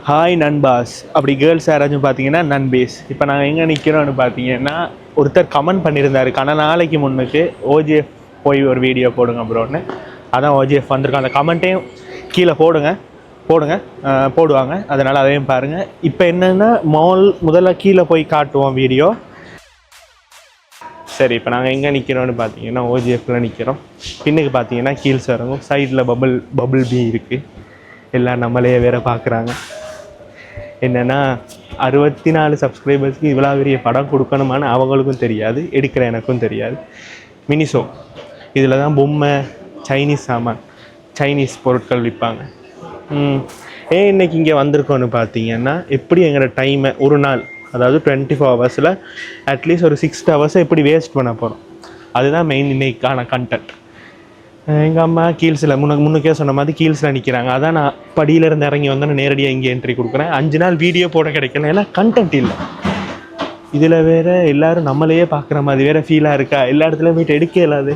Hi நண்பாஸ் அப்படி girls யாராச்சும் பார்த்தீங்கன்னா நண்பேஸ். இப்போ நாங்கள் எங்கே நிற்கிறோன்னு பார்த்தீங்கன்னா ஒருத்தர் கமெண்ட் பண்ணியிருந்தார் நாளைக்கு முன்னுக்கு ஓஜிஎஃப் போய் ஒரு வீடியோ போடுங்க ப்ரோன்னு. அதான் ஓஜிஎஃப் வந்திருக்கோம். அந்த கமெண்ட்டையும் கீழே போடுவாங்க. அதனால் அதையும் பாருங்கள். இப்போ என்னென்னா முதல்ல கீழே போய் காட்டுவோம் வீடியோ. சரி, இப்போ நாங்கள் எங்கே நிற்கிறோன்னு பார்த்தீங்கன்னா ஓஜிஎஃப்பில் நிற்கிறோம். பின்னுக்கு பார்த்தீங்கன்னா கீழ் சரங்கும் சைடில் பபுள் பீ இருக்குது. எல்லாம் நம்மளையே வேறு பார்க்குறாங்க. என்னென்னா 64 சப்ஸ்கிரைபர்ஸ்க்கு இவ்வளோ பெரிய படம் கொடுக்கணுமான்னு அவங்களுக்கும் தெரியாது, எடுக்கிற எனக்கும் தெரியாது. மினிசோ இதில் தான் பொம்மை, சைனீஸ் சாமான், சைனீஸ் பொருட்கள் விற்பாங்க. இன்றைக்கி இங்கே வந்திருக்கோன்னு பார்த்தீங்கன்னா எப்படி எங்களோட டைமை ஒரு நாள், அதாவது 24 ஹவர்ஸில் அட்லீஸ்ட் ஒரு 6 ஹவர்ஸை எப்படி வேஸ்ட் பண்ண போகிறோம், அதுதான் மெயின் இன்னைக்கான கண்டென்ட். எங்கள் அம்மா கீழ்ஸில் முன்னுக்கே சொன்ன மாதிரி கீழ்ஸில் நிற்கிறாங்க. அதான் நான் படியிலேருந்து இறங்கி வந்தோன்னு நேரடியாக இங்கே என்ட்ரி கொடுக்குறேன். 5 நாள் வீடியோ போட கிடைக்கல, ஏன்னா கண்டென்ட் இல்லை. இதில் வேறு எல்லோரும் நம்மளையே பார்க்குற மாதிரி வேறு ஃபீலாக இருக்கா, எல்லா இடத்துலையும் போய்ட்டு எடுக்க இல்லாது.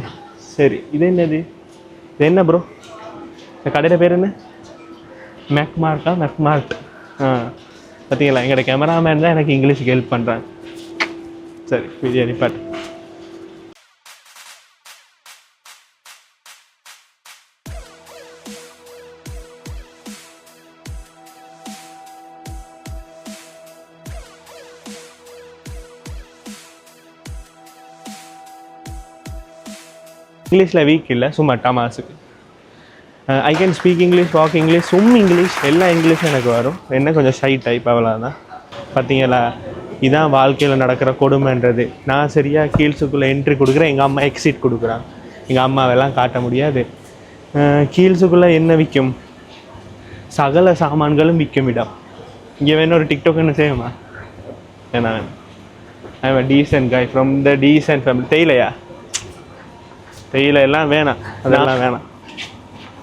சரி, இது என்னது, இது என்ன ப்ரோ, இந்த கடையில் பேர் என்ன, மெக்மார்ட். பார்த்தீங்களா, எங்களோட கேமராமேன் தான் எனக்கு இங்கிலீஷுக்கு ஹெல்ப் பண்ணுறாங்க. சரி, வீடியோ நிப்பாட்டு. இங்கிலீஷில் வீக் இல்லை, சும்மா டமாஸுக்கு. I can speak English, walk English, English, எல்லா இங்கிலீஷும் எனக்கு வரும். என்ன கொஞ்சம் ஷை டைப் அவ்வளோதான். பார்த்தீங்களா, இதான் வாழ்க்கையில் நடக்கிற கொடுமைன்றது. நான் சரியாக கீழ்ஸுக்குள்ளே என்ட்ரி கொடுக்குறேன், எங்கள் அம்மா எக்ஸிட் கொடுக்குறாங்க. எங்கள் அம்மாவெல்லாம் காட்ட முடியாது. கீழ்ஸுக்குள்ளே என்ன விற்கும், சகல சாமான்களும் விற்கும் இடம். இங்கே வேணும் ஒரு டிக்டாக் என்ன செய்யுமா, ஏன்னா ஐ எம் டீசன்ட் காய் ஃப்ரம் த டீசன்ட் ஃபேமிலி. தேயிலை எல்லாம் வேணாம், அதெல்லாம் வேணாம்.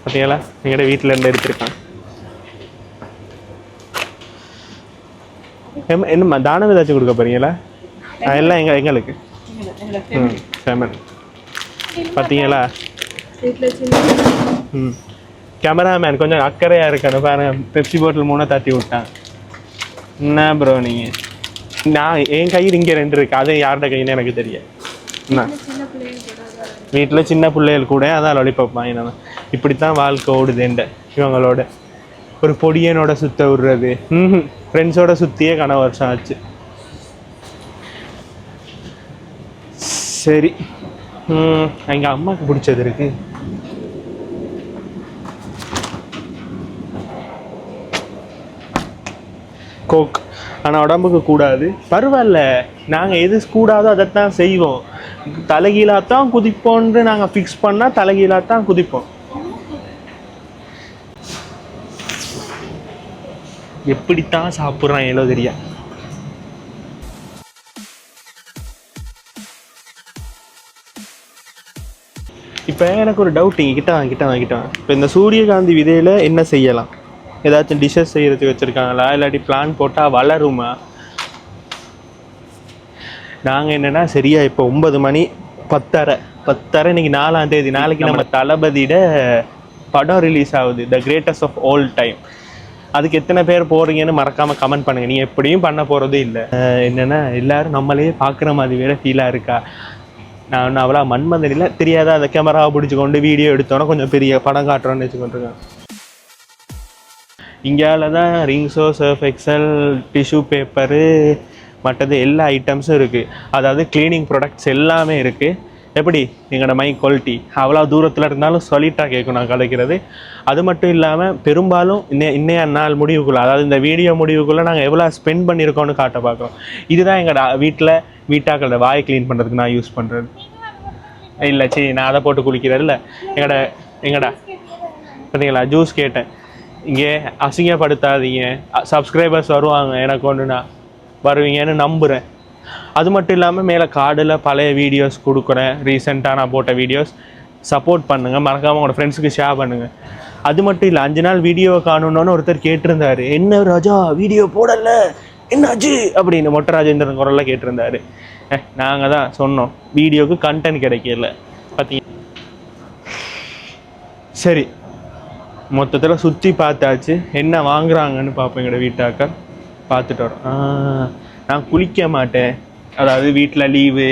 பார்த்தீங்களா, எங்கள்கிட்ட வீட்டில் இருந்து எடுத்துருக்கான். என்ன தானம் ஏதாச்சும் கொடுக்க போறீங்களா? எல்லாம் எங்களுக்கு ஃபேமன். பார்த்தீங்களா, கேமராமேன் கொஞ்சம் அக்கறையாக இருக்கணும் பாருங்க. பெப்சி பாட்டில் 3 தட்டி விட்டான். என்ன ப்ரோ நீங்கள், நான் என் கையில் இங்கே 2 இருக்கு, அது யார்கிட்ட கைன்னு எனக்கு தெரியும். என்ன வீட்டில் சின்ன பிள்ளைகள் கூட அதான் லாலிபாப் வாங்கினாங்க. இப்படித்தான் வாழ்க்கை ஓடுதுண்ட இவங்களோட. ஒரு பொடியனோட சுத்த விடுறது, ஃப்ரெண்ட்ஸோட சுற்றியே கனவு வருஷம் ஆச்சு. சரி, எங்கள் அம்மாவுக்கு பிடிச்சது இருக்கு. கோக், ஆனால் உடம்புக்கு கூடாது. பரவாயில்ல, நாங்கள் எது கூடாதோ அதைத்தான் செய்வோம். தலைகீழாத்தான் குதிப்போன்று நாங்கள் ஃபிக்ஸ் பண்ணால் தலைகீழாத்தான் குதிப்போம். எப்படித்தான் சாப்பிட்றான் ஏதோ தெரியா. இப்போ எனக்கு ஒரு டவுட், இங்கே கிட்ட வாங்கிட்டான். இப்போ இந்த சூரியகாந்தி விதையில் என்ன செய்யலாம்? ஏதாச்சும் டிஷ்ஷஸ் செய்கிறதுக்கு வச்சுருக்காங்களா, இல்லாட்டி பிளான் போட்டால் வளருமா? நாங்கள் என்னென்னா சரியா இப்போ 9 மணி 10:30 இன்னைக்கு 4ஆம் தேதி. நாளைக்கு நம்ம தளபதியோட படம் ரிலீஸ் ஆகுது, the greatest of all time. அதுக்கு எத்தனை பேர் போகிறீங்கன்னு மறக்காமல் கமெண்ட் பண்ணுங்கள். நீ எப்படியும் பண்ண போகிறது இல்லை. என்னென்னா எல்லோரும் நம்மளையே பார்க்குற மாதிரி வேறு ஃபீலாக இருக்கா. நான் ஒன்றும் அவ்வளோ மண்மதனில் தெரியாத அந்த கேமராவை பிடிச்சிக்கொண்டு வீடியோ எடுத்தோன்னா கொஞ்சம் பெரிய படம் காட்டுறோன்னு வச்சுக்கொண்டிருக்கேன். இந்தியாவில் தான் ரிங்ஸோ, சர்ஃப் எக்ஸல், டிஷ்யூ பேப்பரு, மற்றது எல்லா ஐட்டம்ஸும் இருக்குது. அதாவது க்ளீனிங் ப்ராடக்ட்ஸ் எல்லாமே இருக்குது. எப்படி எங்களோட மைக் குவாலிட்டி அவ்வளோ தூரத்தில் இருந்தாலும் சொல்லிட்டாக கேட்கும் நான் கலைக்கிறது. அது மட்டும் இல்லாமல் பெரும்பாலும் இன்னைய நாள் முடிவுக்குள்ளே, அதாவது இந்த வீடியோ முடிவுக்குள்ளே நாங்கள் எவ்வளோ ஸ்பெண்ட் பண்ணியிருக்கோன்னு காட்ட பார்க்குறோம். இதுதான் எங்களோட வீட்டாக்களோட வாய் க்ளீன் பண்ணுறதுக்கு நான் யூஸ் பண்ணுறது. இல்லை நான் அதை போட்டு குளிக்கிறது இல்லை. எங்கடா பார்த்தீங்களா, ஜூஸ் கேட்டேன். இங்கே அசிங்கப்படுத்தாதீங்க, சப்ஸ்கிரைபர்ஸ் வருவாங்க எனக்கு ஒன்றுனா வருவீங்கன்னு நம்புகிறேன். அது மட்டும் இல்லாமல் மேலே கார்டில் பழைய வீடியோஸ் கொடுக்குறேன், ரீசெண்டாக நான் போட்ட வீடியோஸ். சப்போர்ட் பண்ணுங்கள், மறக்காமல் உங்களோட ஃப்ரெண்ட்ஸுக்கு ஷேர் பண்ணுங்கள். அது மட்டும் இல்லை, 5 நாள் வீடியோவை காணணுன்னு ஒருத்தர் கேட்டிருந்தார். என்ன ராஜா வீடியோ போடலை என்னாச்சு அப்படின்னு மொட்டை ராஜேந்திரன் குரலில் கேட்டிருந்தார். நாங்கள் தான் சொன்னோம் வீடியோவுக்கு கண்டென்ட் கிடைக்கல. பார்த்தீங்க, சரி மொத்தத்தில் சுற்றி பார்த்தாச்சு. என்ன வாங்குறாங்கன்னு பார்ப்போம். எங்களோட வீட்டாக்கள் பார்த்துட்டு வரோம். நான் குளிக்க மாட்டேன், அதாவது வீட்டில் லீவு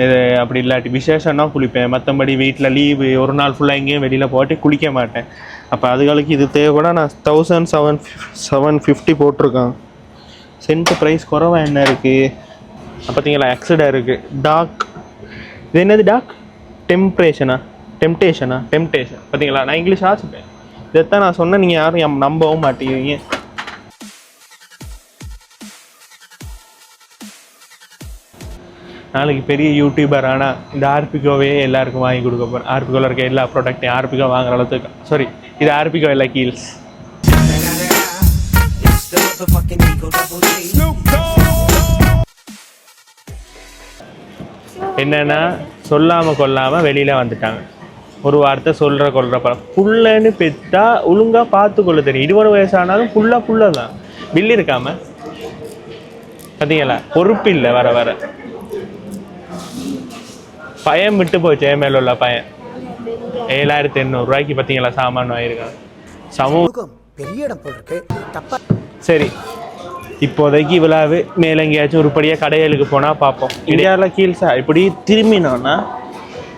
இது அப்படி இல்லாட்டி விசேஷம்னா குளிப்பேன். மற்றபடி வீட்டில் லீவு ஒரு நாள் ஃபுல்லாக எங்கேயும் வெளியில் போட்டு குளிக்க மாட்டேன். அப்போ அதுகளுக்கு இது தேவைப்பட நான் 1750 போட்டிருக்கேன். சென்ட் ப்ரைஸ் குறவா என்ன இருக்குது பார்த்தீங்களா? எக்ஸடாக இருக்குது. டாக் இது என்னது? டாக் டெம்டேஷன் பார்த்தீங்களா? நான் இங்கிலீஷ் ஆச்சுப்பேன். இதைத்தான் நான் சொன்னேன், நீங்கள் யாரும் நம்பவும் மாட்டேங்கிறீங்க. நாளைக்கு பெரிய யூடியூபர் ஆனால் இந்த ஆர்பிகோவே எல்லாருக்கும் வாங்கி கொடுக்க போகிறேன். ஆர்பிகோவில் இருக்க எல்லா ப்ராடக்ட்டையும் ஆர்பிகோ வாங்குற அளவுக்கு. சாரி, இது ஆர்பிகோ இல்லை, கீல்ஸ். என்னென்னா சொல்லாமல் கொல்லாமல் வெளியில் வந்துட்டாங்க. ஒரு வார்த்தை கொள்கிற படம். புள்ளன்னு பெற்றா ஒழுங்காக பார்த்து கொள்ள தெரியும். 20 வயசானாலும் புள்ள தான். பில்லு இருக்காம பார்த்தீங்களா? பொறுப்பு இல்லை. வர வர பயம் விட்டு போச்சு. என் மேல உள்ள பயம். 7800 ரூபாய்க்கு பார்த்தீங்களா சாமான் வாங்கியிருக்காங்க. சமூகம் பெரிய இடம் போட்டிருக்கு. சரி, இப்போதைக்கு இவ்வளவு. மேலே எங்கேயாச்சும் உருப்படியாக கடைகளுக்கு போனால் பார்ப்போம். இந்தியாவில் கீல்ஸா இப்படி திரும்பினோன்னா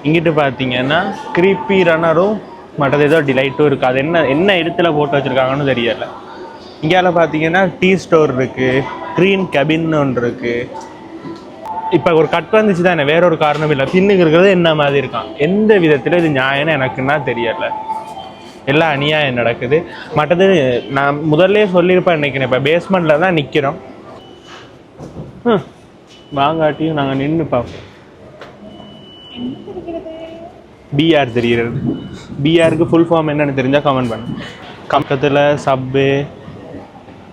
இங்கிட்டு பார்த்தீங்கன்னா கிரீப்பி ரன்னரும் மற்றது ஏதோ டிலைட்டும் இருக்குது. அது என்ன இடத்துல போட்டு வச்சுருக்காங்கன்னு தெரியலை. இந்தியாவில் பார்த்தீங்கன்னா டீ ஸ்டோர் இருக்குது, க்ரீன் கெபின்னு ஒன்று இருக்குது. இப்போ ஒரு கட் வந்துச்சு தானே, வேற ஒரு காரணம் இல்லை. பின்னுக்கு இருக்கிறது என்ன மாதிரி இருக்கான். எந்த விதத்தில் இது நியாயம்னு எனக்குன்னா தெரியலை. எல்லாம் அநியாயம் நடக்குது. மற்றது நான் முதல்ல சொல்லியிருப்பேன் நினைக்கிறேன். இப்போ பேஸ்மெண்ட்டில் தான் நிற்கிறோம். வாங்காட்டியும் நாங்கள் நின்று பார்ப்போம். பிஆர் தெரிகிறது. பிஆருக்கு ஃபுல் ஃபார்ம் என்னென்னு தெரிஞ்சால் கமெண்ட் பண்ணு. பக்கத்தில்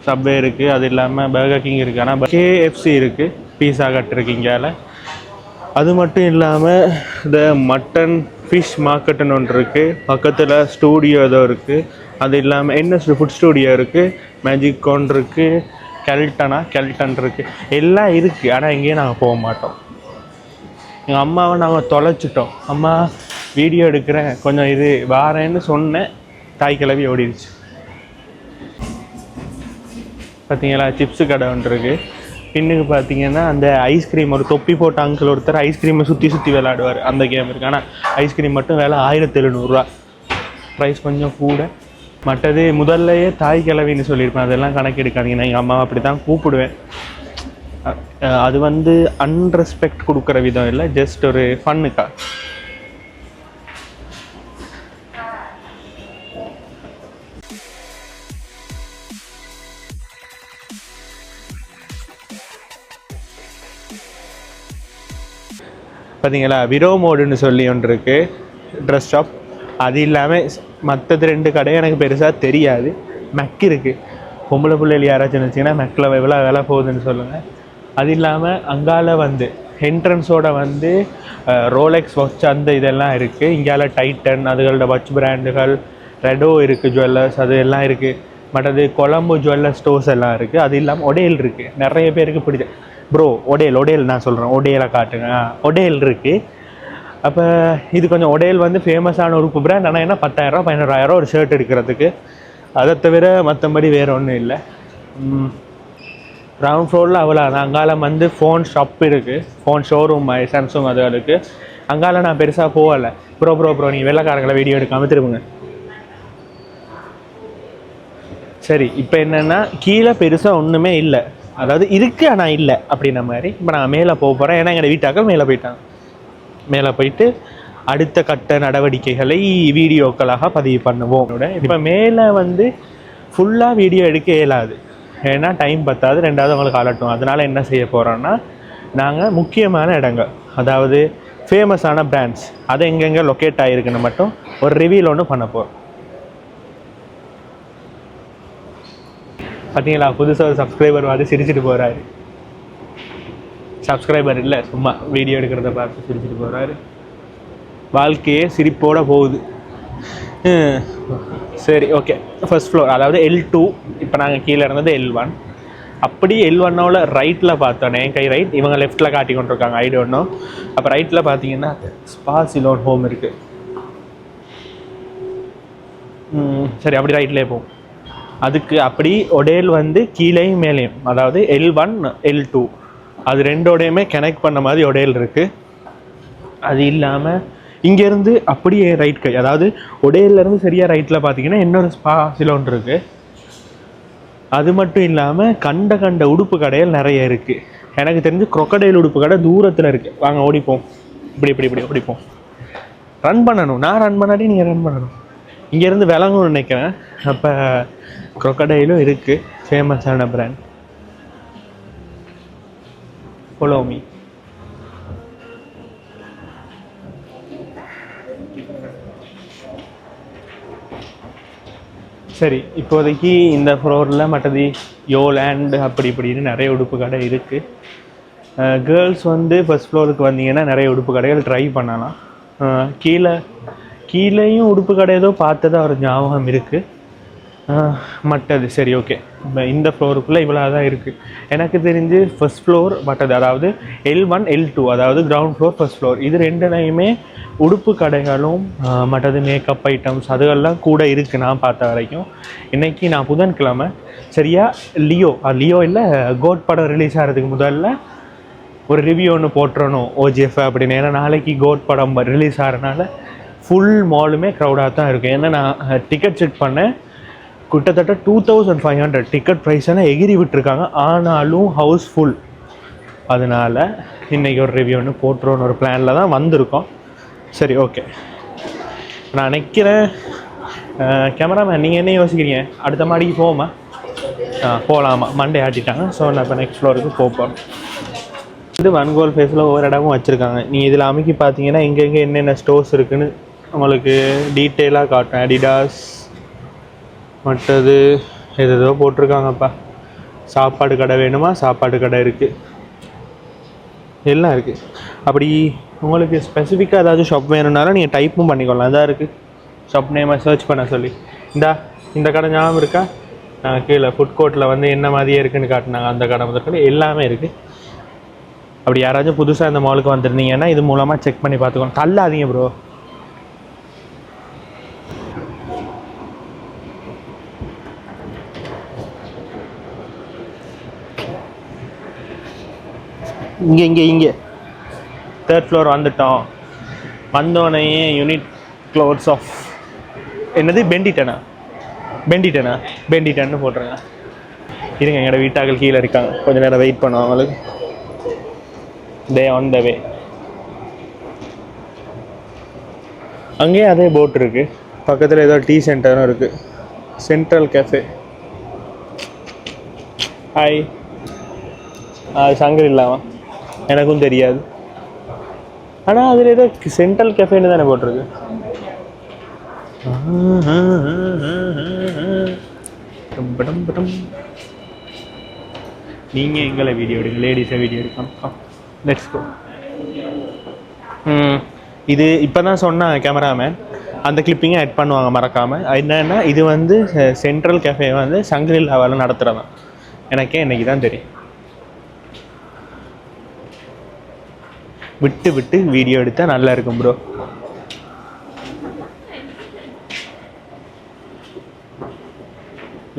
சப்வே இருக்குது. அது இல்லாமல் பர்கர் கிங் இருக்குது. ஆனால் கேஎஃப்சி இருக்குது, பீஸா கட் இருக்குது இங்கால. அது மட்டும் இல்லாமல் இந்த மட்டன் ஃபிஷ் மார்க்கெட்டுன்னு ஒன்று இருக்குது. பக்கத்தில் ஸ்டூடியோ ஏதோ இருக்குது. அது இல்லாமல் என்எஸ் ஃபுட் ஸ்டூடியோ இருக்குது, மேஜிக் கார்ன் இருக்குது, கெல்டன் இருக்குது. எல்லாம் இருக்குது. ஆனால் எங்கேயும் நாங்கள் போக மாட்டோம். எங்கள் அம்மாவை நாங்கள் தொலைச்சிட்டோம். அம்மா வீடியோ எடுக்கிறேன் கொஞ்சம் இது வாரேன்னு சொன்னேன். தாய் கிளவி ஓடிடுச்சு. பார்த்தீங்களா? சிப்ஸு கடை ஒன்று இருக்குது. பின்னுக்கு பார்த்தீங்கன்னா அந்த ஐஸ்கிரீம், ஒரு தொப்பி போட்ட அங்கிள் ஒருத்தர் ஐஸ்கிரீமை சுற்றி விளையாடுவார். அந்த கேம் இருக்குது. ஆனால் ஐஸ்கிரீம் மட்டும் விலை 1700 ப்ரைஸ் கொஞ்சம் கூட. மற்றது முதல்லையே தாய் கிளவின்னு சொல்லியிருப்பேன். அதெல்லாம் கணக்கு எடுக்காதீங்க. நான் எங்கள் அம்மாவை அப்படி தான் கூப்பிடுவேன். அது வந்து அன்ரெஸ்பெக்ட் கொடுக்குற விதம் இல்லை, ஜஸ்ட் ஒரு ஃபன்னுக்கா. பார்த்தீங்களா? விரோ மோடுன்னு சொல்லி ஒன்று இருக்குது, ட்ரெஸ் ஷாப். அது இல்லாமல் மற்றது 2 கடை எனக்கு பெருசாக தெரியாது. மெக் இருக்குது. பொம்பளை பிள்ளைகள் யாராச்சும் நினச்சிங்கன்னா மெக்கில் எவ்வளோ விலை போகுதுன்னு சொல்லுங்கள். அது இல்லாமல் அங்கால வந்து என்ட்ரன்ஸோட வந்து ரோலெக்ஸ் வாட்ச் அந்த இதெல்லாம் இருக்குது. இங்கால டைட்டன் அதுகளோட வாட்ச் பிராண்டுகள், ரெடோ இருக்குது, ஜுவல்லர்ஸ் அது எல்லாம் இருக்குது. மற்றது கொழம்பு ஜுவல்லர் ஸ்டோர்ஸ் எல்லாம் இருக்குது. அது இல்லாமல் ஒடேல் இருக்குது. நிறைய பேருக்கு பிடிச்ச ப்ரோ ஒடேல் நான் சொல்கிறேன். ஒடேலை காட்டுங்க. ஒடேல் இருக்குது. அப்போ இது கொஞ்சம் ஒடேல் வந்து ஃபேமஸான ஒரு பிராண்ட். ஆனால் என்ன 10,000 11,000 ஒரு ஷர்ட் எடுக்கிறதுக்கு. அதை தவிர மற்றபடி வேறு ஒன்றும் இல்லை. கிரவுண்ட் ஃப்ளோரில் அவ்வளோ. அங்காலம் வந்து ஃபோன் ஷாப் இருக்குது, ஃபோன் ஷோரூம் சாம்சங் அது இருக்குது. அங்கால நான் பெருசாக போகலை. ப்ரோ நீங்கள் வெள்ளைக்காரங்களை வீடியோ எடுக்காமல் திரும்புங்க. சரி, இப்போ என்னென்னா கீழே பெருசாக ஒன்றுமே இல்லை. அதாவது இருக்குது ஆனால் இல்லை அப்படின்ன மாதிரி. இப்போ நான் மேலே போக போகிறேன். ஏன்னா எங்கள் வீட்டாக்கள் மேலே போயிட்டாங்க. மேலே போயிட்டு அடுத்த கட்ட நடவடிக்கைகளை வீடியோக்களாக பதிவு பண்ணுவோம். இப்போ மேலே வந்து ஃபுல்லாக வீடியோ எடுக்க இயலாது. ஏன்னா டைம் பத்தாது, 2வது அவங்களுக்கு அலட்டும். அதனால் என்ன செய்ய போகிறோன்னா, நாங்கள் முக்கியமான இடங்கள், அதாவது ஃபேமஸான பிராண்ட்ஸ், அது எங்கெங்கே லொக்கேட் ஆகிருக்குன்னு மட்டும் ஒரு ரிவ்யூல் ஒன்று பண்ண போகிறோம். பார்த்தீங்களா? புதுசாக ஒரு சப்ஸ்கிரைபர் வந்து சிரிச்சிட்டு போகிறாரு. சப்ஸ்கிரைபர் இல்லை, சும்மா வீடியோ எடுக்கிறத பார்த்து சிரிச்சிட்டு போகிறாரு. வாழ்க்கையே சிரிப்போடு போகுது. சரி, ஓகே. ஃபர்ஸ்ட் ஃப்ளோர், அதாவது L2. இப்போ நாங்கள் கீழே இருந்தது L1. அப்படி L1ஓட ரைட்டில் பார்த்தோன்னே, என் கை ரைட், இவங்க லெஃப்ட்டில் காட்டி கொண்டிருக்காங்க. I don't know. அப்போ ரைட்டில் பார்த்தீங்கன்னா ஸ்பா சிலோன் ஹோம் இருக்குது. சரி அப்படி ரைட்லேயே போகும். அதுக்கு அப்படி ஒடேல் வந்து கீழேயும் மேலேயும், அதாவது L1 L2 அது ரெண்டோடையுமே கனெக்ட் பண்ண மாதிரி ஒடேல் இருக்குது. அது இல்லாமல் இங்கேருந்து அப்படியே ரைட் கை, அதாவது ஒடேலேருந்து சரியாக ரைட்டில் பார்த்தீங்கன்னா இன்னொரு ஸ்பா சிலோன் இருக்குது. அது மட்டும் இல்லாமல் கண்ட உடுப்பு கடைகள் நிறைய இருக்குது. எனக்கு தெரிஞ்சு crocodile உடுப்பு கடை தூரத்தில் இருக்குது. வாங்க ஓடிப்போம். இப்படி ஓடிப்போம். ரன் பண்ணணும், நான் ரன் பண்ணாட்டி நீங்கள் ரன் பண்ணணும். இங்கேருந்து விளங்கும்னு நினைக்கிறேன். அப்போ crocodileம் இருக்குது, ஃபேமஸான பிராண்ட். follow me. சரி, இப்போதைக்கு இந்த ஃப்ளோரில் மற்றது யோலேண்ட் அப்படி இப்படின்னு நிறைய உடுப்பு கடை இருக்குது. கேர்ள்ஸ் வந்து ஃபஸ்ட் ஃப்ளோருக்கு வந்தீங்கன்னா நிறைய உடுப்பு கடைகள் ட்ரை பண்ணலாம். கீழேயும் உடுப்பு கடை ஏதோ பார்த்ததா ஒரு ஞாபகம் இருக்குது. மற்றது சரி ஓகே, இந்த ஃப்ளோருக்குள்ளே இவ்வளோ தான் இருக்குது எனக்கு தெரிஞ்சு. ஃபஸ்ட் ஃப்ளோர் மற்றது, அதாவது L1 L2, அதாவது கிரவுண்ட் ஃப்ளோர் ஃபஸ்ட் ஃப்ளோர், இது ரெண்டுலையுமே உடுப்பு கடைகளும் மற்றது மேக்கப் ஐட்டம்ஸ் அதுகள்லாம் கூட இருக்குது நான் பார்த்த வரைக்கும். இன்றைக்கி நான் புதன்கிழமை சரியாக லியோ இல்லை கோட் படம் ரிலீஸ் ஆகிறதுக்கு முதல்ல ஒரு ரிவ்யூ ஒன்று போட்டுறணும் OGF அப்படின்னு. ஏன்னா நாளைக்கு கோட் படம் ரிலீஸ் ஆகிறனால ஃபுல் மாலுமே க்ரௌடாக தான் இருக்குது. ஏன்னா நான் டிக்கெட் செக் பண்ணேன், கிட்டத்தட்ட 2500 டிக்கெட் ப்ரைஸெல்லாம் எகிரி விட்டுருக்காங்க. ஆனாலும் ஹவுஸ்ஃபுல். அதனால் இன்றைக்கி ஒரு ரிவ்யூ ஒன்று போட்டுருவோன்னு ஒரு பிளானில் தான் வந்திருக்கோம். சரி ஓகே, நான் நினைக்கிறேன் கேமராமேன் நீங்கள் என்ன யோசிக்கிறீங்க, அடுத்த மாடிக்கு போவோமா? போகலாமா, மண்டே ஆட்டிட்டாங்க. ஸோ நான் இப்போ நெக்ஸ்ட் ஃப்ளோருக்கு போகிறோம். இது வன்கோல் ஃபேஸில் ஒவ்வொரு இடமும் வச்சுருக்காங்க. நீங்கள் இதில் அமைக்கி பார்த்தீங்கன்னா எங்கெங்கே என்னென்ன ஸ்டோர்ஸ் இருக்குதுன்னு உங்களுக்கு டீட்டெயிலாக காட்டும். அடிடாஸ் மற்றது ஏதோ போட்டிருக்காங்கப்பா. சாப்பாடு கடை வேணுமா, சாப்பாடு கடை இருக்குது, எல்லாம் இருக்குது. அப்படி உங்களுக்கு ஸ்பெசிஃபிக்காக ஏதாவது ஷாப் வேணும்னாலும் நீங்கள் டைப்பும் பண்ணிக்கொள்ளலாம். அதான் இருக்குது ஷாப் நேமை சர்ச் பண்ண சொல்லி. இந்த கடை ஞாபகம் இருக்கா? கீழே ஃபுட் கோர்ட்டில் வந்து என்ன மாதிரியே இருக்குதுன்னு காட்டினாங்க. அந்த கடை முதற்கொண்டு எல்லாமே இருக்குது. அப்படி யாராச்சும் புதுசாக இந்த மாலுக்கு வந்துருந்தீங்கன்னா இது மூலமாக செக் பண்ணி பார்த்துக்கோங்க. தள்ளாதீங்க ப்ரோ. இங்கே 3rd ஃப்ளோர் வந்துட்டோம். வந்தோடனே யூனிட் க்ளோத்ஸ் ஆஃப் என்னது பெண்டிட்டன்னு போட்டுருங்க. இருங்க, எங்களோட வீட்டாக்கள் கீழே இருக்காங்க, கொஞ்சம் நேரம் வெயிட் பண்ணுவோம். அவங்களுக்கு தே ஆன் த வே. அங்கேயே அதே போட் இருக்குது. பக்கத்தில் ஏதோ டீ சென்டரும் இருக்குது, சென்ட்ரல் கேஃபே. ஹாய். அது சங்கர் இல்லாமல் எனக்கும் தெரியாது. ஆனால் அதில் ஏதோ சென்ட்ரல் கேஃபேன்னு தானே போட்டிருக்கு. நீங்கள் எங்களை வீடியோ எடுங்க, லேடிஸை வீடியோ எடுக்கணும். Let's go. இது இப்போ தான் சொன்னாங்க கேமராமேன், அந்த கிளிப்பிங்கை ஆட் பண்ணுவாங்க மறக்காமல். என்னென்னா இது வந்து சென்ட்ரல் கேஃபே வந்து சங்கரில்லாவால் நடத்துகிறதான். எனக்கே இன்றைக்கி தான் தெரியும். விட்டு வீடியோ எடுத்தால் நல்லா இருக்கும் ப்ரோ.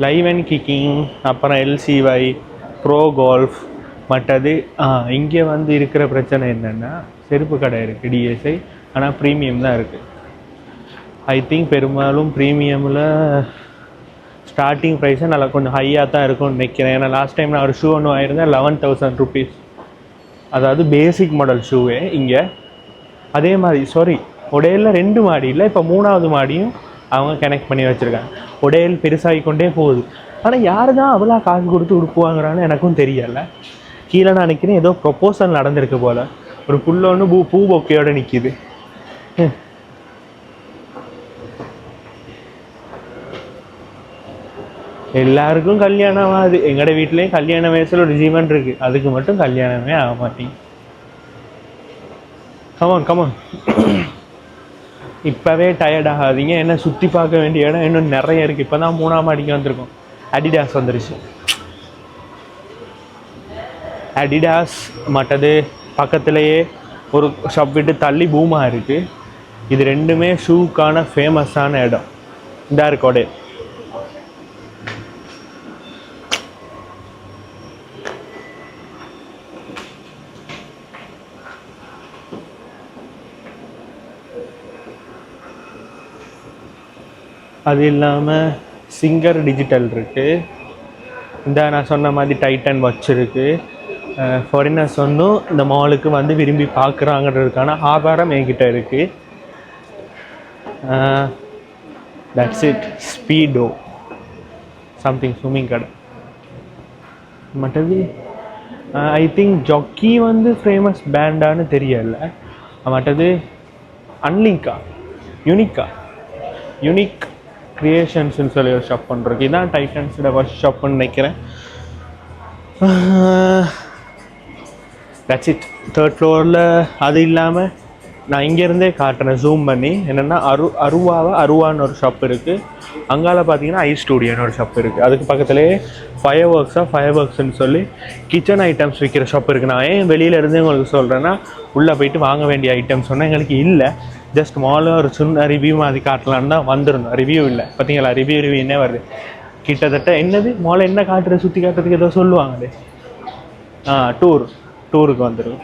லைவ் அண்ட் கிக்கிங், அப்புறம் LCY ப்ரோ கோல்ஃப். மற்றது இங்கே வந்து இருக்கிற பிரச்சனை என்னென்னா செருப்பு கடை இருக்குது DSI, ஆனால் ப்ரீமியம் தான் இருக்குது. ஐ திங்க் பெரும்பாலும் ப்ரீமியமில் ஸ்டார்டிங் ப்ரைஸை நல்லா கொஞ்சம் ஹையாக தான் இருக்கும்னு நினைக்கிறேன். ஏன்னா லாஸ்ட் டைம் நான் ஒரு ஷூ ஒன்று ஆயிருந்தேன் 11,000 rupees, அதாவது பேசிக் மாடல் ஷூவே. இங்கே அதே மாதிரி ஒடேலில் 2 மாடி இல்லை, இப்போ 3வது மாடியும் அவங்க கனெக்ட் பண்ணி வச்சுருக்காங்க. ஒடேல் பெருசாகி கொண்டே போகுது. ஆனால் யார் தான் அவ்வளோ காசு கொடுத்து உடுப்புவாங்கிறான்னு எனக்கும் தெரியலை. கீழே நான் நினைக்கிறேன் ஏதோ ப்ரொப்போசல் நடந்திருக்கு போல். ஒரு புல்ல ஒன்று பூ பொக்கையோடு நிற்கிது. எல்லாருக்கும் கல்யாணம் ஆகுது. எங்களோட வீட்லேயும் கல்யாண வயசில் ஒரு ஜீவன் இருக்குது, அதுக்கு மட்டும் கல்யாணமே ஆக மாட்டேங்க. கமான் இப்போவே டயர்ட் ஆகாதீங்க. என்ன சுற்றி பார்க்க வேண்டிய இடம் இன்னும் நிறைய இருக்குது. இப்போ தான் 3ஆம் மாடிக்கு வந்திருக்கோம். அடிடாஸ் வந்துருச்சு. அடிடாஸ் மற்றது பக்கத்துலேயே ஒரு ஷாப் விட்டு தள்ளி பூமா இருக்குது. இது ரெண்டுமே ஷூக்கான ஃபேமஸான இடம். இந்த இருக்கோடு அது இல்லாமல் சிங்கர் டிஜிட்டல் இருக்குது. இந்த நான் சொன்ன மாதிரி டைட்டன் வாட்ச் இருக்குது. ஃபாரினர்ஸ் ஒன்றும் இந்த மாலுக்கு வந்து விரும்பி பார்க்குறாங்கிறதுக்கான ஆதாரம் என்கிட்ட இருக்குது. That's it. Speedo something swimming கடை. மற்றது ஐ திங்க் ஜாக்கி வந்து ஃபேமஸ் பேண்டான்னு தெரியல. மற்றது அன்லிங்கா யூனிக் கிரியேஷன்ஸ்னு சொல்லி ஒரு ஷாப் பண்ணுறோம். இதுதான் டைட்டன்ஸோட ஃபர்ஸ்ட் ஷாப்னு நினைக்கிறேன். That's it. 3rd ஃப்ளோரில் அது இல்லாமல் நான் இங்கேருந்தே காட்டுறேன் ஜூம் பண்ணி. என்னென்னா அருவான்னு ஒரு ஷாப் இருக்குது. அங்கால பார்த்தீங்கன்னா ஐ ஸ்டூடியோன்னு ஒரு ஷாப் இருக்குது. அதுக்கு பக்கத்துலேயே ஃபயர் ஒர்க்ஸ்னு சொல்லி கிச்சன் ஐட்டம்ஸ் விற்கிற ஷாப் இருக்குது. நான் ஏன் வெளியிலேருந்து உங்களுக்கு சொல்கிறேன்னா, உள்ளே போயிட்டு வாங்க வேண்டிய ஐட்டம்ஸ் சொன்னால் எங்களுக்கு இல்லை. ஜஸ்ட் மாலில் ஒரு சின்ன ரிவ்யூ மாதிரி காட்டலான்னு தான் வந்திருந்தோம். ரிவ்யூ இல்லை, பார்த்தீங்களா? ரிவ்யூ என்ன வருது கிட்டத்தட்ட. என்னது மாலை என்ன காட்டுறது, சுற்றி காட்டுறதுக்கு ஏதோ சொல்லுவாங்களே. டூருக்கு வந்துடும்.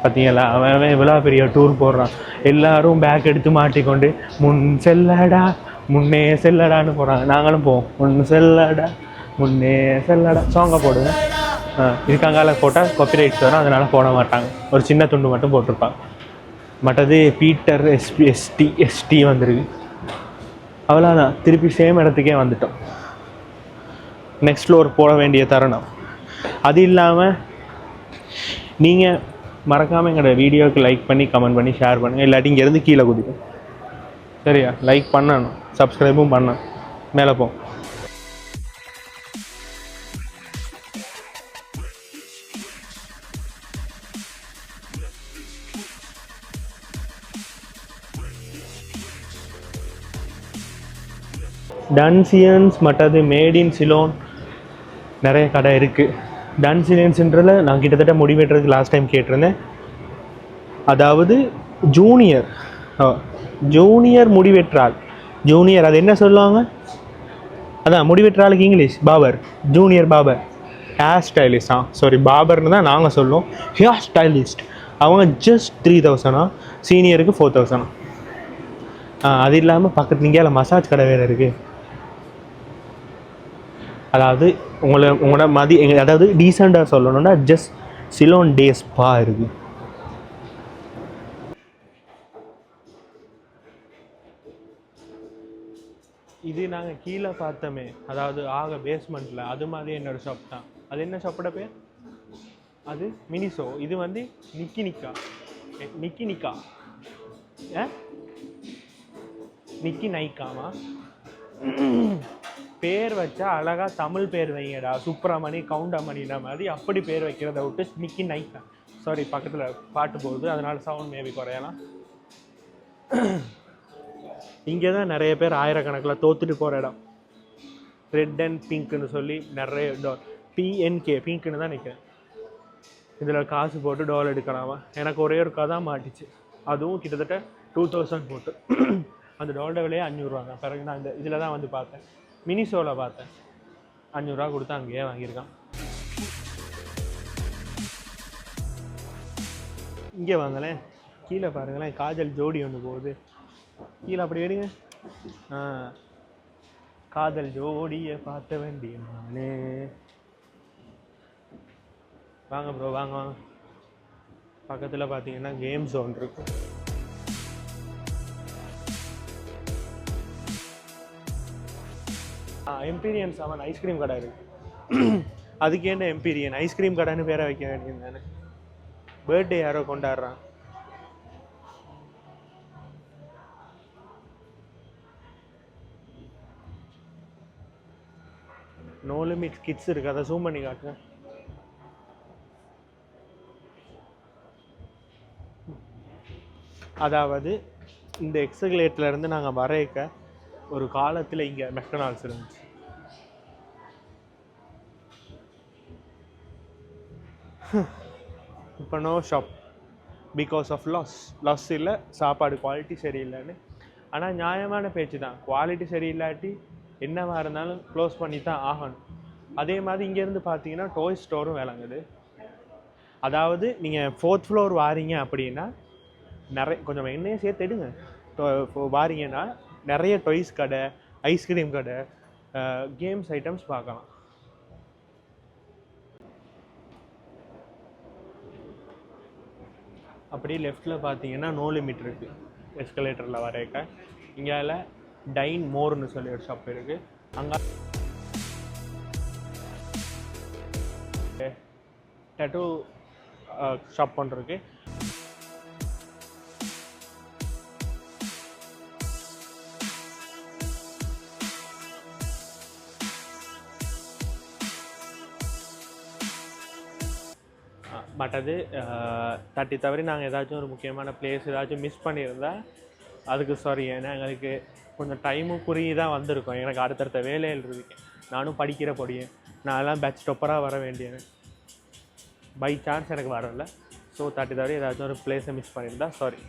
பார்த்தீங்களா? அவன் இவ்வளோ பெரிய டூர் போடுறான். எல்லோரும் பேக் எடுத்து மாட்டிக்கொண்டு முன்னே செல்லடான்னு போகிறாங்க. நாங்களும் போவோம். முன்னே செல்லடா சாங்கை போடுவேன். இதுக்காங்கால போட்டால் காப்பிரைட்ஸ் வரும், அதனால் போட மாட்டாங்க. ஒரு சின்ன துண்டு மட்டும் போட்டிருப்பாங்க. மற்றது பீட்டர் எஸ்டி வந்துருக்கு. அவ்வளோதான். திருப்பி சேம் இடத்துக்கே வந்துட்டோம். நெக்ஸ்ட் ஃப்ளோர் போட வேண்டிய தருணம். அது இல்லாமல் நீங்கள் மறக்காமல் எங்களோட வீடியோவுக்கு லைக் பண்ணி கமெண்ட் பண்ணி ஷேர் பண்ணுங்கள். இல்லாட்டி இங்கேருந்து கீழே குதிக்கும். சரியா? லைக் பண்ணணும், சப்ஸ்கிரைபும் பண்ணணும். மேலே போ. டன்சியன்ஸ் மற்றது மேட் இன் சிலோன் நிறைய கடை இருக்குது. டன்சியன்ஸுன்றதில் நான் கிட்டத்தட்ட முடிவெட்டுறதுக்கு லாஸ்ட் டைம் கேட்டிருந்தேன். அதாவது ஜூனியர் முடிவெற்றால். ஜூனியர் அது என்ன சொல்லுவாங்க? அதான் முடிவெற்றாளுக்கு English barber. Junior barber hair stylist. பாபர்னு தான் நாங்கள் சொல்லுவோம். ஹேர் ஸ்டைலிஸ்ட் அவங்க ஜஸ்ட் 3000. சீனியருக்கு 4000. அது இல்லாமல் பக்கத்து இங்கேயால மசாஜ் கடை வேறு இருக்குது. அதாவது உங்களோட அதாவது டீசெண்டாக சொல்லணும்னா ஜஸ்ட் சிலோன் டே ஸ்பா இருக்குது. இது நாங்கள் கீழே பார்த்தோமே, அதாவது பேஸ்மெண்ட்டில், அது மாதிரி என்னோடய ஷாப் தான். அது என்ன ஷாப்போட பேர்? அது மினிசோ. இது வந்து நிக்கி நைக்காமா பேர் வச்சா அழகாக தமிழ் பேர் வைங்கடா, சுப்ரமணி கவுண்டமணின மாதிரி. அப்படி பேர் வைக்கிறத விட்டு நிக்கி நைக்கா. சாரி, பக்கத்தில் பாட்டு போகுது, அதனால சவுண்ட் மேபி குறையலாம். இங்கே தான் நிறைய பேர் ஆயிரக்கணக்கில் தோத்துட்டு போகிற இடம். ரெட் அண்ட் பிங்க்னு சொல்லி நிறைய PNK பிங்க்னு தான் நிற்கிறேன். இதில் காசு போட்டு டால் எடுக்கலாமா? எனக்கு ஒரே ஒரு கதை மாட்டிச்சு. அதுவும் கிட்டத்தட்ட 2000 போட்டு. அந்த டாலோட விலையே 500 ரூபாங்க. பிறகு நான் இந்த இதில் தான் வந்து பார்த்தேன், மினிசோவில் பார்த்தேன். 500 ரூபா கொடுத்து அங்கேயே வாங்கியிருக்கான். இங்கே வாங்களேன், கீழே பாருங்களேன், காஜல் ஜோடி ஒன்று போகுது கீழே. அப்படி எடுங்க. காதல் ஜோடியை பார்த்த வேண்டிய நானே. வாங்க ப்ரோ, வாங்க. பக்கத்தில் பார்த்தீங்கன்னா கேம் ஜோன் இருக்கு. எம்பீரியன் 7 ஐஸ்கிரீம் கடை இருக்கு. அதுக்கு என்ன எம்பீரியன் ஐஸ்கிரீம் கடைன்னு பேரை வைக்க வேண்டியது தானே? பர்த்டே யாரோ கொண்டாடுறான். நோ லிமிட் கிட்ஸ் இருக்கு, அதை ஜூம் பண்ணி காட்டுறேன். அதாவது இந்த எக்ஸகலேட்ல இருந்து நாங்கள் வரைக்க ஒரு காலத்தில் இங்கே மெக்டொனால்ட்ஸ் இருந்துச்சு. இப்போ no shop because of loss இல்லை, சாப்பாடு குவாலிட்டி சரியில்லைன்னு ஆனால் நியாயமான பேச்சு தான், குவாலிட்டி சரியில்லாட்டி என்னவாக இருந்தாலும் க்ளோஸ் பண்ணி தான் ஆகணும். அதே மாதிரி இங்கேருந்து பார்த்தீங்கன்னா டாய் ஸ்டோரும் விளங்குது. அதாவது நீங்கள் 4th ஃப்ளோர் வாரீங்க அப்படின்னா கொஞ்சம் என்னையே சேர்த்து எடுங்க. வாரீங்கன்னா நிறைய டாய்ஸ் கடை, ஐஸ்கிரீம் கடை, கேம்ஸ் ஐட்டம்ஸ் பார்க்கலாம். அப்படியே லெஃப்டில் பார்த்தீங்கன்னா நோ லிமிட் இருக்குது எஸ்கலேட்டரில் வரைக்க. இங்கால டைன் மோர்னு சொல்லி ஒரு ஷாப் இருக்குது. அங்கே டேட்டூ ஷாப் பண்ணுறதுக்கு. மற்றது தட்டி தவறி நாங்கள் ஏதாச்சும் ஒரு முக்கியமான பிளேஸ் ஏதாச்சும் மிஸ் பண்ணியிருந்தால் அதுக்கு சாரி. ஏன்னா எங்களுக்கு கொஞ்சம் டைமும் குறி தான் வந்திருக்கோம். எனக்கு அடுத்தடுத்த வேலையில் இருக்கேன், நானும் படிக்கிற பொடியேன், நான் எல்லாம் பேட்ச் டொப்பராக வர வேண்டியது, பை சான்ஸ் எனக்கு வரல. ஸோ தட்டி தவறி ஏதாச்சும் ஒரு பிளேஸை மிஸ் பண்ணியிருந்தா சாரி.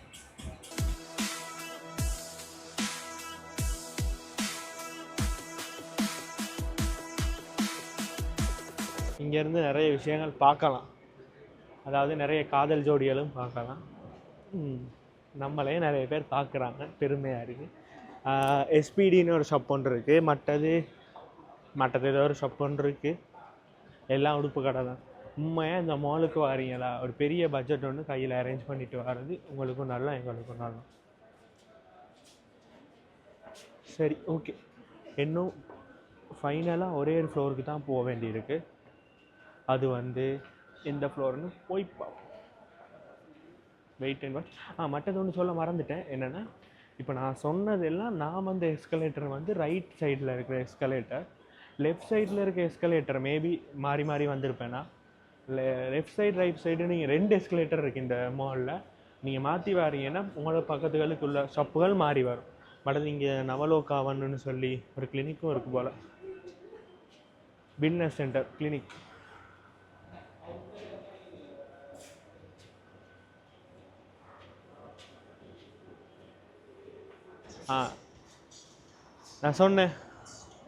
இங்கேருந்து நிறைய விஷயங்கள் பார்க்கலாம். அதாவது நிறைய காதல் ஜோடிகளும் பார்க்கலாம். நம்மளே நிறைய பேர் பார்க்குறாங்க, பெருமையாக இருக்குது. எஸ்பிடின்னு ஒரு ஷாப் ஒன்று இருக்குது. மற்றது ஏதோ ஒரு ஷாப் ஒன்று இருக்குது. எல்லாம் உடுப்பு கடை தான். உண்மையாக இந்த மாலுக்கு வாரீங்களா, ஒரு பெரிய பட்ஜெட் ஒன்று கையில் அரேஞ்ச் பண்ணிட்டு வர்றது உங்களுக்கும் நல்லா, எங்களுக்கும் நல்லா. சரி, ஓகே. இன்னும் ஃபைனலாக ஒரே ஒரு ஃப்ளோருக்கு தான் போக வேண்டியிருக்கு. அது எந்த ஃப்ளோர்னு போய் பார்ப்போம். Wait and watch. மற்றது ஒன்று சொல்ல மறந்துட்டேன். என்னென்னா, இப்போ நான் சொன்னதெல்லாம் நான் எஸ்கலேட்டர் ரைட் சைடில் இருக்கிற எஸ்கலேட்டர், லெஃப்ட் சைடில் இருக்க எஸ்கலேட்டர் மேபி மாறி மாறி வந்திருப்பேன்னா. லெஃப்ட் சைடு ரைட் சைடு நீங்கள் 2 எஸ்கலேட்டர் இருக்குது இந்த மாலில். நீங்கள் மாற்றி வாரீங்கன்னா உங்களோட பக்கத்துகளுக்குள்ள ஷாப்புகள் மாறி வரும். பட் இங்கே நவலோகாவன்னு சொல்லி ஒரு கிளினிக்கும் இருக்குது போல், பில்னஸ் சென்டர் கிளினிக். நான் சொன்னேன்,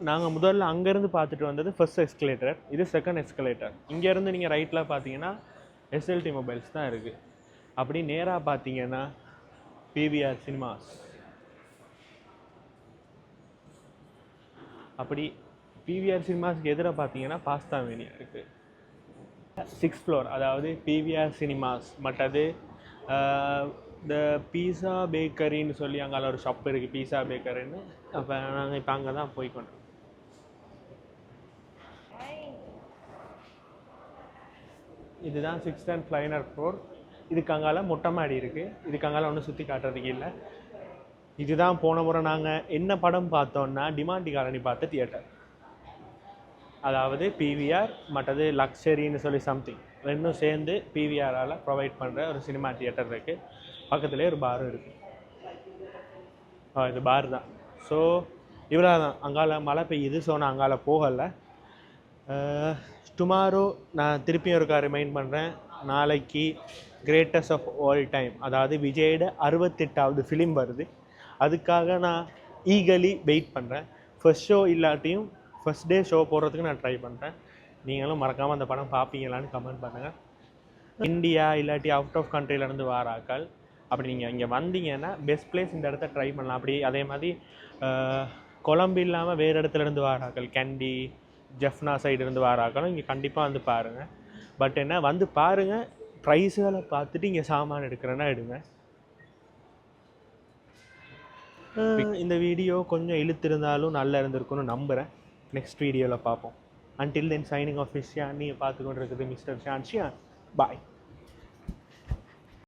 நாங்கள் முதல்ல அங்கேருந்து பார்த்துட்டு வந்தது ஃபர்ஸ்ட் எஸ்கலேட்டர், இது செகண்ட் எஸ்கலேட்டர். இங்கேருந்து நீங்கள் ரைட்டில் பார்த்தீங்கன்னா எஸ்எல்டி மொபைல்ஸ் தான் இருக்குது. அப்படி நேராக பார்த்தீங்கன்னா பிவிஆர் சினிமாஸ். அப்படி பிவிஆர் சினிமாஸ்க்கு எதிராக பார்த்தீங்கன்னா பாஸ்தா மேனியா இருக்குது. 6th ஃப்ளோர், அதாவது பிவிஆர் சினிமாஸ். மற்றது இந்த பீஸா பேக்கரின்னு சொல்லி அங்கே ஒரு ஷாப் இருக்குது, பீஸா பேக்கரின்னு. அப்போ நாங்கள் இப்போ அங்கே தான் போய்க்கொண்டோம். இதுதான் 6th and ஃபைனல் ஃப்ளோர். இதுக்கு அங்கால மொட்டை மாடி இருக்குது. இதுக்கு அங்கால ஒன்றும் சுற்றி காட்டுறதுக்கு இல்லை. இதுதான் போன முறை நாங்கள் என்ன படம் பார்த்தோன்னா டிமாண்டி காலனி பார்த்த தியேட்டர். அதாவது பிவிஆர் மற்றது லக்ஸரின்னு சொல்லி சம்திங் ரெண்டும் சேர்ந்து பிவிஆரால் ப்ரொவைட் பண்ணுற ஒரு சினிமா தியேட்டர் இருக்குது. பக்கத்துலேயே ஒரு பாரும் இருக்குது. இது பார் தான். ஸோ இவ்வளோ தான். அங்கால மழை பெய்யுது, ஸோ நான் அங்கால போகலை. டுமாரோ நான் திருப்பியும் ஒருக்கா ரிமைண்ட் பண்ணுறேன், நாளைக்கு கிரேட்டஸ்ட் ஆஃப் ஆல் டைம், அதாவது விஜயோட 68வது ஃபிலிம் வருது. அதுக்காக நான் ஈகலி வெயிட் பண்ணுறேன். ஃபர்ஸ்ட் ஷோ இல்லாட்டியும் ஃபர்ஸ்ட் டே ஷோ போடுறதுக்கு நான் ட்ரை பண்ணுறேன். நீங்களும் மறக்காமல் அந்த படம் பார்ப்பீங்களான்னு கமெண்ட் பண்ணுங்கள். இந்தியா இல்லாட்டி அவுட் ஆஃப் கண்ட்ரிலேருந்து வாராக்கள் அப்படி நீங்கள் இங்கே வந்தீங்கன்னா பெஸ்ட் பிளேஸ் இந்த இடத்த ட்ரை பண்ணலாம். அப்படி அதே மாதிரி கொழம்பு இல்லாமல் வேறு இடத்துலேருந்து வாராக்கள், கேண்டி ஜெஃப்னா சைடு இருந்து வாராக்களும் இங்கே கண்டிப்பாக பாருங்கள். பட் என்ன பாருங்கள், ப்ரைஸுகளை பார்த்துட்டு இங்கே சாமான் எடுக்கிறேன்னா எடுங்க. இந்த வீடியோ கொஞ்சம் இழுத்திருந்தாலும் நல்லா இருந்திருக்குன்னு நம்புகிறேன். நெக்ஸ்ட் வீடியோவில் பார்ப்போம். Until then, signing off is Shan. நீங்கள் பார்த்து கொண்டு இருக்குது மிஸ்டர் ஷான். பாய்.